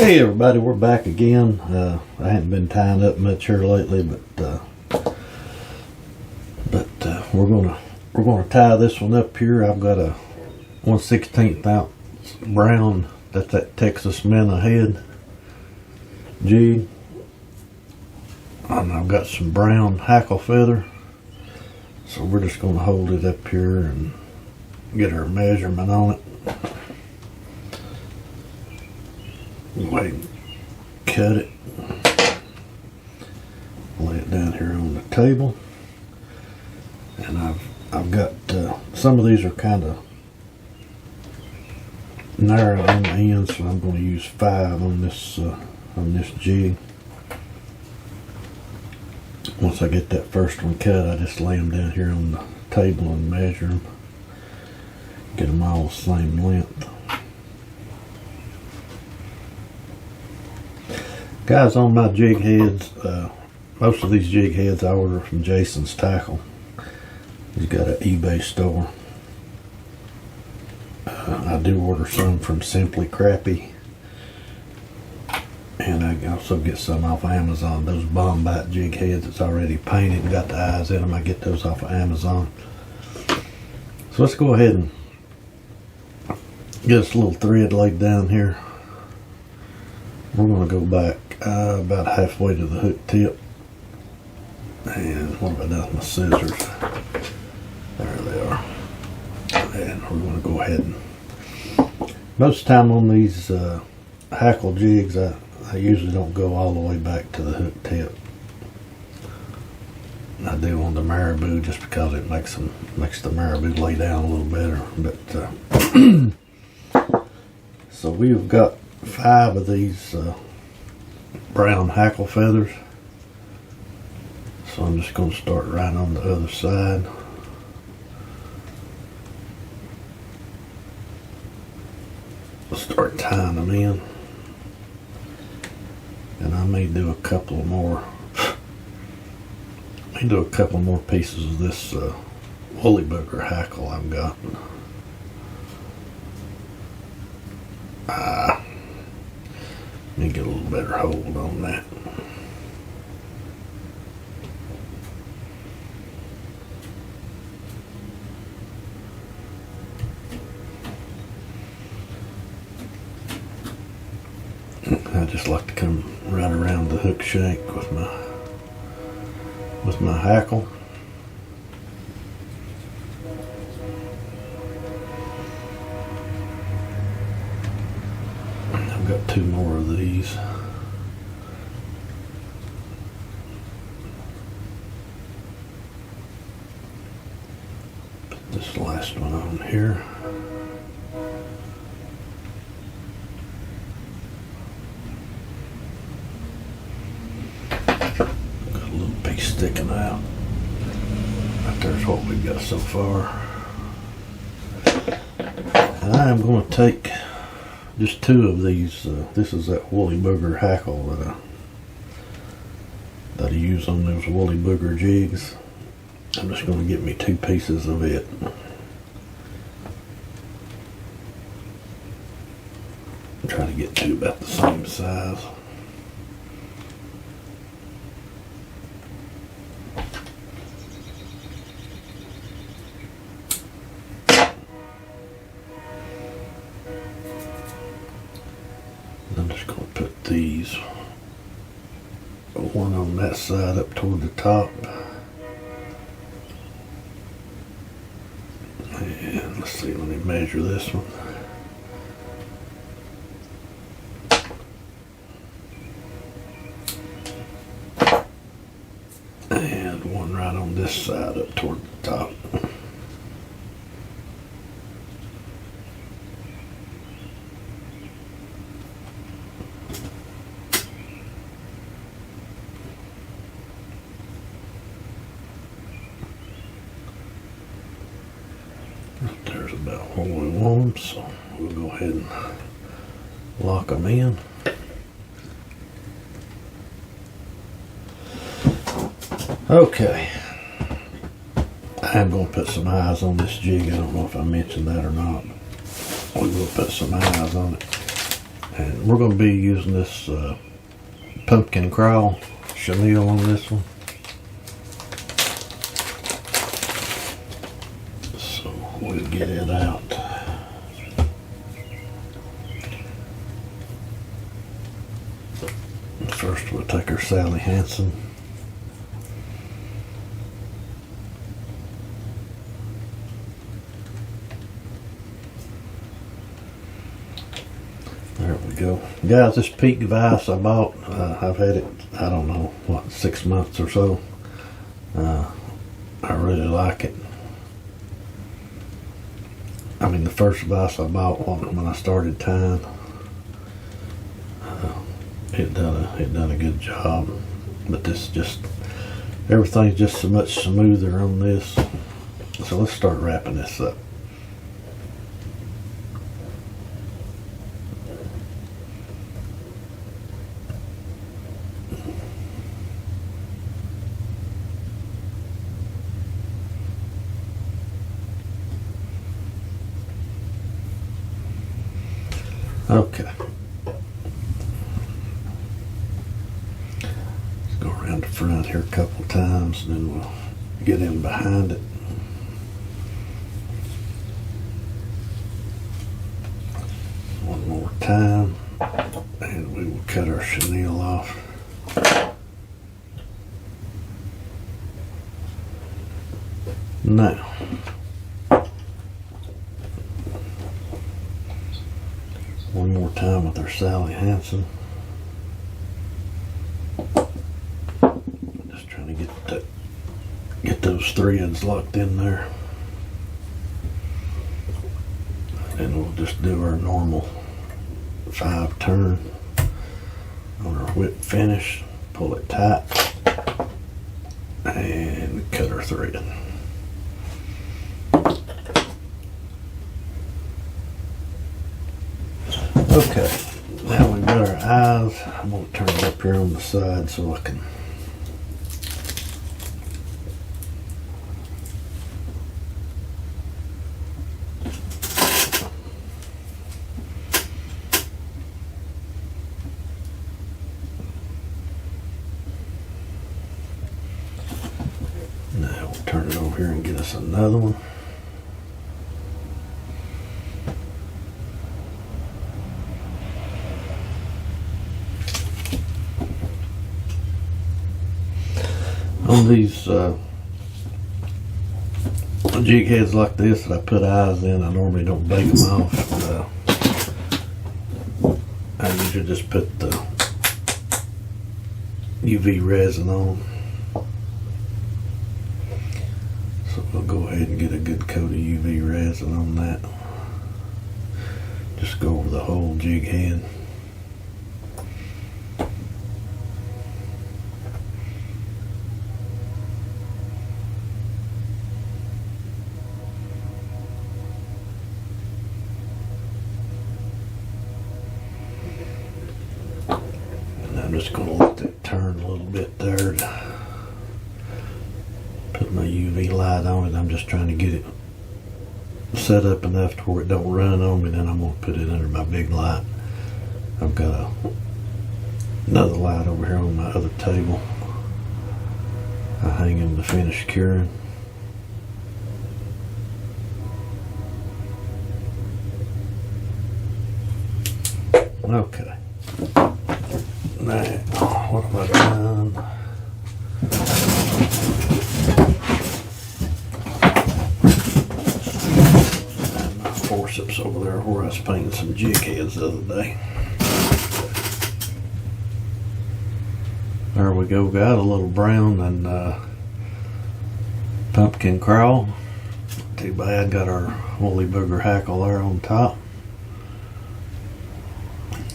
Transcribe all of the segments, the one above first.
Hey everybody, we're back again. I haven't been tying up much here lately, but we're gonna tie this one up here. I've got a 1/16 ounce brown. That's that Texas Minnow head jig, and I've got some brown hackle feather. So we're just gonna hold it up here and get our measurement on it. Go ahead and cut it. Lay it down here on the table. And I've got some of these are kind of narrow on the end, so I'm going to use 5 on this jig. Once I get that first one cut, I just lay them down here on the table and measure them. Get them all the same length. Guys, on my jig heads, most of these jig heads I order from Jason's Tackle. He's got an eBay store. I do order some from Simply Crappy, and I also get some off of Amazon. Those bomb bite jig heads that's already painted and got the eyes in them, I get those off of Amazon. So let's go ahead and get us a little thread laid down here. We're going to go back about halfway to the hook tip. And what have I done with my scissors? There they are. And we're going to go ahead and, most of the time on these hackle jigs, I usually don't go all the way back to the hook tip. I do on the marabou just because it makes the marabou lay down a little better. But so we've got 5 of these brown hackle feathers. So I'm just going to start right on the other side. I'll start tying them in. And I may do a couple more. Pieces of this woolly booger hackle I've got. Let me get a little better hold on that. I just like to come right around the hook shank with my hackle. I've got 2 more of these. Put this last one on here. Got a little piece sticking out. Right there's what we've got so far. And I am going to take just 2 of these. This is that woolly booger hackle that I use on those woolly booger jigs. I'm just going to get me 2 pieces of it. Try to get 2 about the same size. I'm just going to put these, one on that side up toward the top. And let's see, let me measure this one. And one right on this side up toward the top. There's about where we want them, so we'll go ahead and lock them in. Okay, I'm going to put some eyes on this jig. I don't know if I mentioned that or not. We will put some eyes on it. And we're going to be using this pumpkin crawl chenille on this one. So we'll get it out. First we'll take our Sally Hansen. There we go. Guys, this Peak vise I bought, I've had it, I don't know, what, 6 months or so. I really like it. I mean, the first vise I bought when I started tying, it done a good job. But this just, everything's just so much smoother on this. So let's start wrapping this up. Okay. Let's go around the front here a couple times, and then we'll get in behind it. One more time, and we will cut our chenille off. Now, one more time with our Sally Hansen. Just trying to get those threads locked in there. And we'll just do our normal 5 turn on our whip finish. Pull it tight and cut our thread. Okay, now we've got our eyes. I'm going to turn it up here on the side so I can now we'll turn it over here and get us another one. On these jig heads like this that I put eyes in, I normally don't bake them off. I usually just put the UV resin on. So we'll go ahead and get a good coat of UV resin on that. Just go over the whole jig head. I'm just going to let that turn a little bit there. Put my UV light on it. I'm just trying to get it set up enough to where it don't run on me. Then I'm going to put it under my big light. I've got another light over here on my other table. I hang them to finish curing. Okay. Now, what have I done? I had my forceps over there where I was painting some jig heads the other day. There we go, got a little brown and pumpkin crawl. Too bad, got our woolly booger hackle there on top.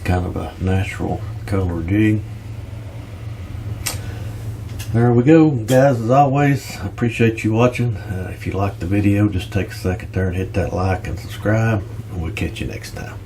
Kind of a natural color jig. There we go, guys. As always, I appreciate you watching. If you liked the video, just take a second there and hit that like and subscribe, and we'll catch you next time.